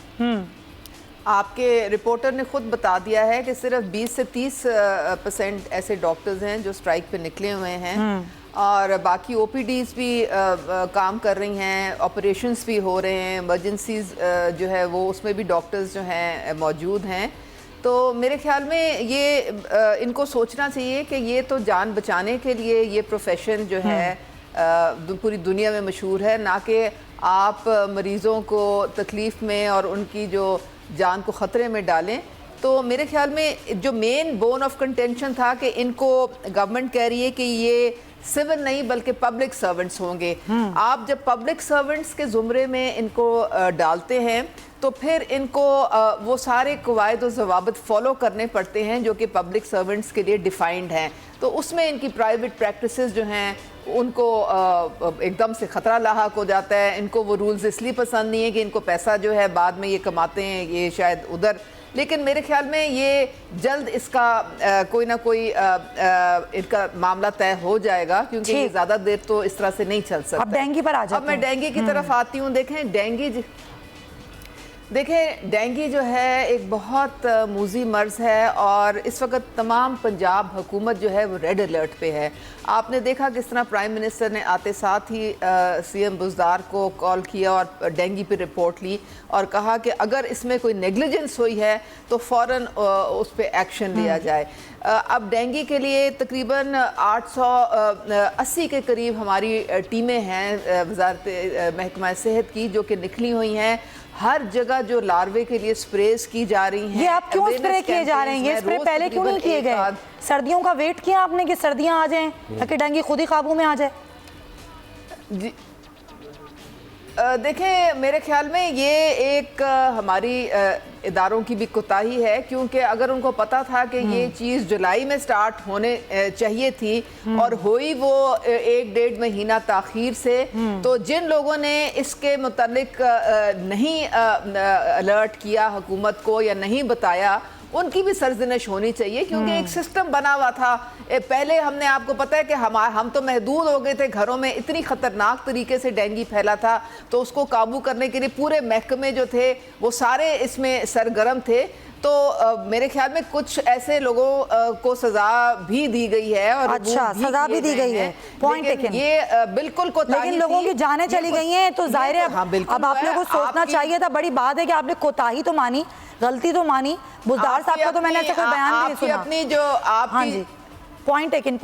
आपके रिपोर्टर ने खुद बता दिया है कि सिर्फ 20 से 30% ऐसे डॉक्टर्स हैं जो स्ट्राइक पे निकले हुए हैं और बाकी OPDs भी काम कर रही हैं, ऑपरेशंस भी हो रहे हैं, इमरजेंसीज जो है वो उसमें भी डॉक्टर्स जो हैं मौजूद हैं। तो मेरे ख्याल में ये इनको सोचना चाहिए कि ये तो जान बचाने के लिए ये प्रोफेशन जो है पूरी दुनिया में मशहूर है, ना कि आप मरीज़ों को तकलीफ़ में और उनकी जो जान को ख़तरे में डालें। तो मेरे ख्याल में जो मेन बोन ऑफ कंटेंशन था कि इनको गवर्नमेंट कह रही है कि ये सिविल नहीं बल्कि पब्लिक सर्वेंट्स होंगे। आप जब पब्लिक सर्वेंट्स के ज़ुमरे में इनको डालते हैं तो फिर इनको वो सारे कवायद और ज़वाबित फ़ॉलो करने पड़ते हैं जो कि पब्लिक सर्वेंट्स के लिए डिफ़ाइंड हैं। तो उसमें इनकी प्राइवेट प्रैक्टिसेस जो हैं उनको एकदम से ख़तरा लाहक हो जाता है। इनको वो रूल्स इसलिए पसंद नहीं है कि इनको पैसा जो है बाद में ये कमाते हैं, ये शायद उधर, लेकिन मेरे ख्याल में ये जल्द इसका कोई ना कोई इनका मामला तय हो जाएगा, क्योंकि ये ज़्यादा देर तो इस तरह से नहीं चल सकता। अब डेंगू पर आ जाते हैं। अब मैं डेंगू की तरफ आती हूँ। देखें डेंगू जो है एक बहुत मूजी मर्ज़ है और इस वक्त तमाम पंजाब हुकूमत जो है वो रेड अलर्ट पे है। आपने देखा किस तरह प्राइम मिनिस्टर ने आते साथ ही सीएम बुज़दार को कॉल किया और डेंगू पे रिपोर्ट ली और कहा कि अगर इसमें कोई नेग्लिजेंस हुई है तो फ़ौरन उस पर एक्शन लिया जाए। अब डेंगू के लिए तकरीबन 880 के करीब हमारी टीमें हैं वज़ारत महकमा सेहत की जो कि निकली हुई हैं। हर जगह जो लार्वे के लिए स्प्रेज की जा रही हैं। ये आप क्यों स्प्रे किए जा रहे हैं? ये स्प्रे पहले क्यों नहीं किए गए? सर्दियों का वेट किया आपने कि सर्दियां आ जाएं ताकि डेंगू खुद ही काबू में आ जाए? जी देखें, मेरे ख्याल में ये एक हमारी इदारों की भी कोताही है, क्योंकि अगर उनको पता था कि ये चीज़ जुलाई में स्टार्ट होने चाहिए थी और हुई वो 1-1.5 महीना ताख़ीर से, तो जिन लोगों ने इसके मुतालिक नहीं अलर्ट किया हुकूमत को या नहीं बताया उनकी भी सरजनश होनी चाहिए, क्योंकि एक सिस्टम बना हुआ था। पहले हमने आपको पता है कि हम तो महदूद हो गए थे घरों में, इतनी ख़तरनाक तरीके से डेंगू फैला था, तो उसको काबू करने के लिए पूरे महकमे जो थे वो सारे इसमें सरगर्म थे। तो मेरे ख्याल में कुछ ऐसे लोगों को सजा भी दी गई है और अच्छा सजा भी दी गई है, पॉइंट टेकन। ये बिल्कुल कोताही, लेकिन लोगों की जानें चली गई हैं तो जाहिर है अब आप लोगों को सोचना चाहिए था। बड़ी बात है कि आपने कोताही तो मानी, गलती तो मानी। बुज़दार साहब का तो मैंने ऐसा कोई बयान नहीं सुना। अपनी जो आपकी पॉइंट टेकन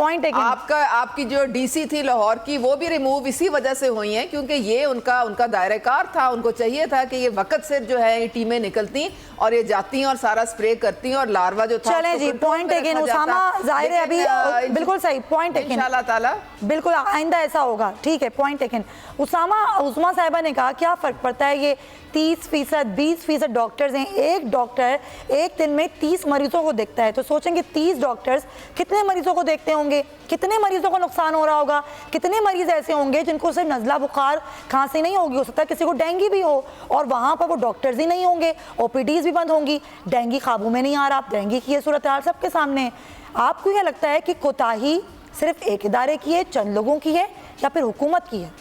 आपकी जो डीसी थी लाहौर की वो भी रिमूव इसी वजह से हुई हैं, क्योंकि ये उनका दायरेकार था। उनको चाहिए था कि ये वक्त से जो है ये टीमें निकलती और ये जाती और सारा स्प्रे करती और लार्वा जो था। चलें जी, पॉइंट टेकन उसामा, जाहिर है अभी बिल्कुल सही पॉइंट टेकन, इंशाल्लाह ताला बिल्कुल आइंदा ऐसा होगा। ठीक है, पॉइंट टेकन। उस्मा साहिबा ने कहा क्या फ़र्क पड़ता है, ये 30%, 20% डॉक्टर्स हैं, एक डॉक्टर एक दिन में 30 मरीजों को देखता है, तो सोचेंगे 30 डॉक्टर्स कितने मरीजों को देखते होंगे, कितने मरीजों को नुकसान हो रहा होगा, कितने मरीज ऐसे होंगे जिनको सिर्फ नज़ला बुखार खांसी नहीं होगी, हो सकता है किसी को डेंगू भी हो और वहाँ पर वो डॉक्टर्स ही नहीं होंगे, ओपीडीज भी बंद होंगी, डेंगू काबू में नहीं आ रहा। डेंगू की ये सूरत हाल सबके सामने है। आपको क्या लगता है कि कोताही सिर्फ एक इदारे की है, चंद लोगों की है, या फिर हुकूमत की है?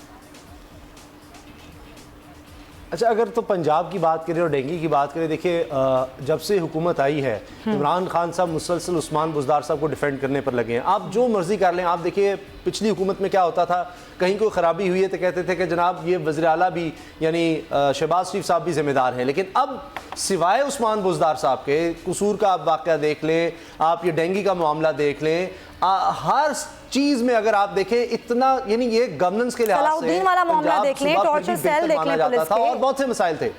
अच्छा, अगर तो पंजाब की बात करें और डेंगू की बात करें, देखिए जब से हुकूमत आई है इमरान खान साहब मुसलसल उस्मान बुज़दार साहब को डिफेंड करने पर लगे हैं। आप जो मर्जी कर लें। आप देखिए पिछली हुकूमत में क्या होता था, कहीं कोई ख़राबी हुई है तो कहते थे कि जनाब ये वज़ीर आला भी यानी शहबाज शरीफ साहब भी ज़िम्मेदार हैं। लेकिन अब सिवाय उस्मान बुज़दार साहब के कसूर का आप वाक़या देख लें, आप ये डेंगू का मामला देख लें, हर चीज में अगर आप देखें इतना यानी ये गवर्नेंस के लिहाज से सलाउद्दीन वाला मामला देख लें, टॉर्चर सेल देख लें पुलिस के, और बहुत से मसाइल थे।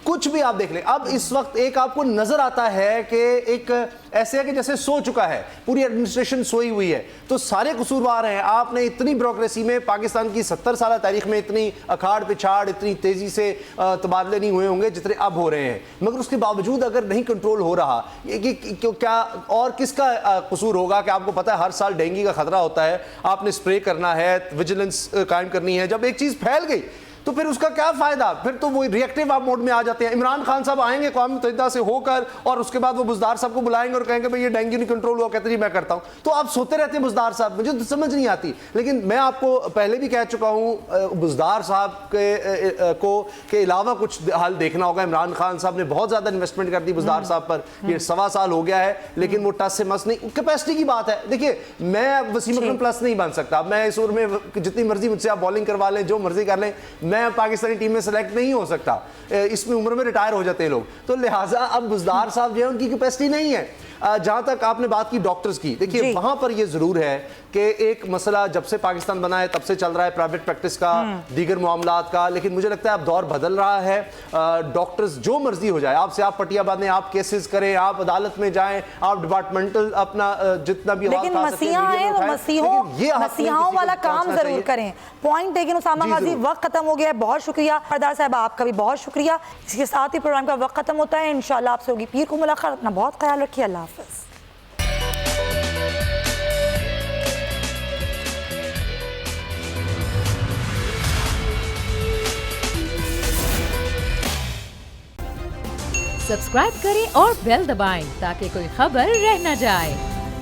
कुछ भी आप देख लें। अब इस वक्त एक आपको नजर आता है कि एक ऐसे है कि जैसे सो चुका है, पूरी एडमिनिस्ट्रेशन सोई हुई है, तो सारे कसूरवार हैं। आपने इतनी ब्यूरोक्रेसी में पाकिस्तान की 70 साल तारीख में इतनी अखाड़ पिछाड़ इतनी तेजी से तबादले नहीं हुए होंगे जितने अब हो रहे हैं, मगर उसके बावजूद अगर नहीं कंट्रोल हो रहा, क्या और किसका कसूर होगा कि आपको पता है हर साल डेंगू का खतरा होता है, आपने स्प्रे करना है, विजिलेंस कायम करनी है। जब एक चीज फैल गई तो फिर उसका क्या फायदा, फिर तो वो रिएक्टिव आप मोड में आ जाते हैं। इमरान खान साहब आएंगे क़ौमी मुत्तहिदा से होकर और उसके बाद वो बुज़दार साहब को बुलाएंगे और कहेंगे भाई ये डेंगू नहीं कंट्रोल हुआ, कहते जी मैं करता हूं। तो आप सोते रहते हैं बुज़दार साहब, मुझे तो समझ नहीं आती। लेकिन मैं आपको पहले भी कह चुका हूं बुज़दार साहब के अलावा कुछ हाल देखना होगा। इमरान खान साहब ने बहुत ज्यादा इन्वेस्टमेंट कर दी बुज़दार साहब पर, ये 1.25 साल हो गया है, लेकिन वो टस से मस नहीं। कैपेसिटी की बात है। देखिए मैं वसीम अकरम प्लस नहीं बन सकता, मैं इस ओवर में जितनी मर्जी मुझसे आप बॉलिंग करवा लें, जो मर्जी कर लें, मैं पाकिस्तानी टीम में सेलेक्ट नहीं हो सकता। इसमें उम्र में रिटायर हो जाते हैं लोग, तो लिहाजा अब बुज़दार साहब जो है उनकी कैपेसिटी नहीं है। जहां तक आपने बात की डॉक्टर्स की, देखिए वहां पर यह जरूर है कि एक मसला जब से पाकिस्तान बना है तब से चल रहा है प्राइवेट प्रैक्टिस का, दीगर मामलात का, लेकिन मुझे लगता है अब दौर बदल रहा है। डॉक्टर्स जो मर्जी हो जाए, आपसे आप पटिया बांधें, आप केसेस करें, आप अदालत में जाएं, आप डिपार्टमेंटल अपना जितना भी लेकिन मसीहा है तो मसीहाओं वाला काम जरूर करें। पॉइंट लेकिन उसामा गाजी वक्त खत्म हो गया है। बहुत शुक्रिया सरदार साहब, आपका भी बहुत शुक्रिया। इसके साथ ही प्रोग्राम का वक्त खत्म होता है। इंशाल्लाह आपसे होगी पीर को मुलाकात। अपना बहुत ख्याल रखिए। अल्लाह हाफिज। सब्सक्राइब करें और बेल दबाएं ताकि कोई खबर रह न जाए।